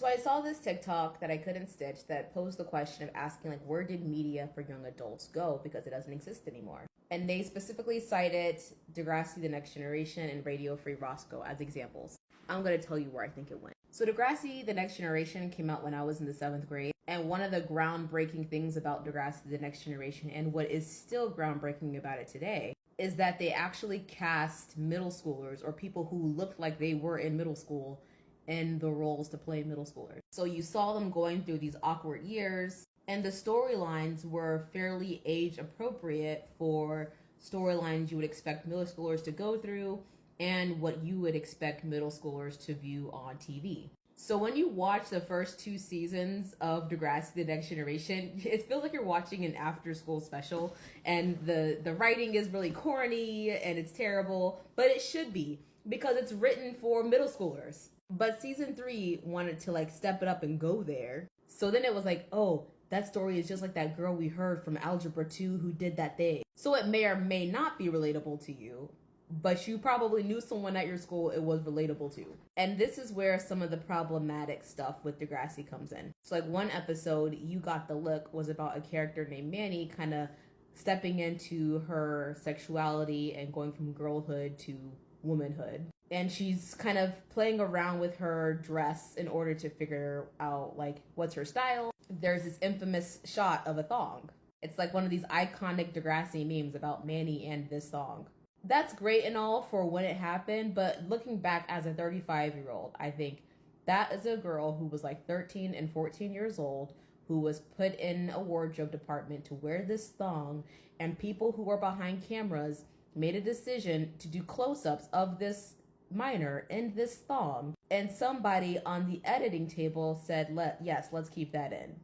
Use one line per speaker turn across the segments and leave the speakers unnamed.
So I saw this TikTok that I couldn't stitch that posed the question of asking like, where did media for young adults go because it doesn't exist anymore? And they specifically cited Degrassi, The Next Generation, and Radio Free Roscoe as examples. I'm going to tell you where I think it went. So Degrassi, The Next Generation came out when I was in the 7th grade. And one of the groundbreaking things about Degrassi, The Next Generation, and what is still groundbreaking about it today, is that they actually cast middle schoolers or people who looked like they were in middle school in the roles to play middle schoolers. So you saw them going through these awkward years, and the storylines were fairly age appropriate for storylines you would expect middle schoolers to go through and what you would expect middle schoolers to view on TV. So when you watch the first 2 seasons of Degrassi, The Next Generation, it feels like you're watching an after-school special, and the writing is really corny and it's terrible, but it should be because it's written for middle schoolers. But season 3 wanted to like step it up and go there. So then it was like, oh, that story is just like that girl we heard from Algebra 2 who did that thing. So it may or may not be relatable to you, but you probably knew someone at your school it was relatable to. And this is where some of the problematic stuff with Degrassi comes in. So like one episode, You Got the Look, was about a character named Manny kind of stepping into her sexuality and going from girlhood to womanhood. And she's kind of playing around with her dress in order to figure out like what's her style. There's this infamous shot of a thong. It's like one of these iconic Degrassi memes about Manny and this thong. That's great and all for when it happened, but looking back as a 35-year-old, I think that is a girl who was like 13 and 14 years old who was put in a wardrobe department to wear this thong, and people who were behind cameras made a decision to do close-ups of this minor in this thong, and somebody on the editing table said, yes, let's keep that in.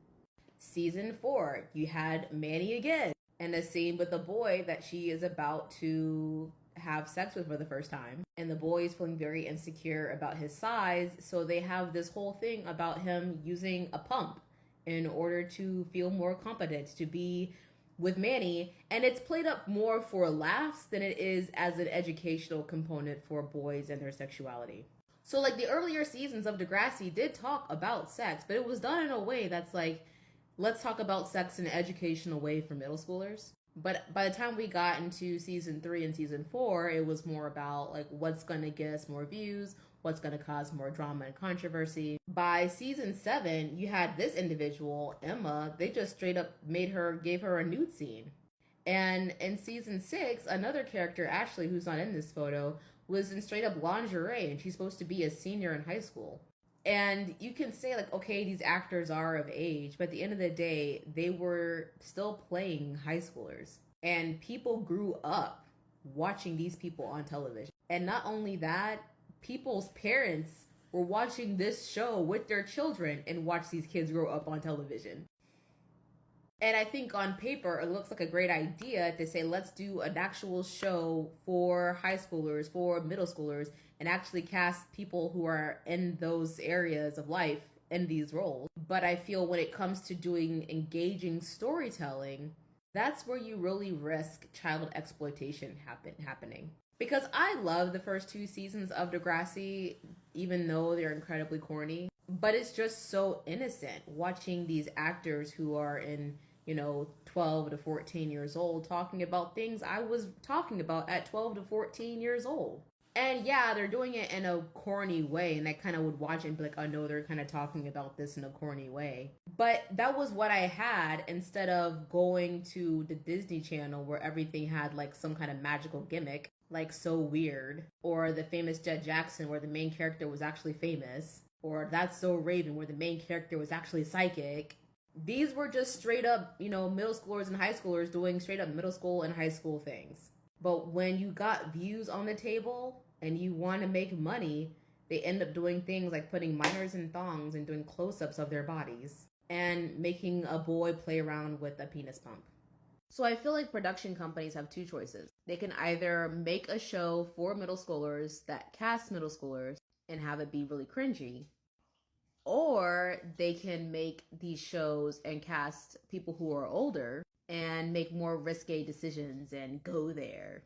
Season 4, you had Manny again, and a scene with a boy that she is about to have sex with for the first time. And the boy is feeling very insecure about his size, so they have this whole thing about him using a pump in order to feel more competent to be with Manny. And it's played up more for laughs than it is as an educational component for boys and their sexuality. So like the earlier seasons of Degrassi did talk about sex, but it was done in a way that's like, let's talk about sex in an educational way for middle schoolers. But by the time we got into season 3 and season 4, it was more about like what's going to get us more views, what's going to cause more drama and controversy. By season 7, you had this individual, Emma, they just straight up gave her a nude scene. And in season 6, another character, Ashley, who's not in this photo, was in straight up lingerie, and she's supposed to be a senior in high school. And you can say like, okay, these actors are of age, but at the end of the day, they were still playing high schoolers. And people grew up watching these people on television. And not only that, people's parents were watching this show with their children and watch these kids grow up on television. And I think on paper, it looks like a great idea to say, let's do an actual show for high schoolers, for middle schoolers, and actually cast people who are in those areas of life in these roles. But I feel when it comes to doing engaging storytelling, that's where you really risk child exploitation happening. Because I love the first 2 seasons of Degrassi, even though they're incredibly corny. But it's just so innocent watching these actors who are in, 12 to 14 years old talking about things I was talking about at 12 to 14 years old. And yeah, they're doing it in a corny way, and I kind of would watch it and be like, I know they're kind of talking about this in a corny way. But that was what I had instead of going to the Disney Channel where everything had like some kind of magical gimmick, like So Weird, or The Famous Jet Jackson where the main character was actually famous, or That's So Raven where the main character was actually psychic. These were just straight up, middle schoolers and high schoolers doing straight up middle school and high school things. But when you got views on the table and you want to make money, they end up doing things like putting minors in thongs and doing close-ups of their bodies and making a boy play around with a penis pump. So I feel like production companies have 2 choices. They can either make a show for middle schoolers that casts middle schoolers and have it be really cringy, or they can make these shows and cast people who are older and make more risque decisions and go there.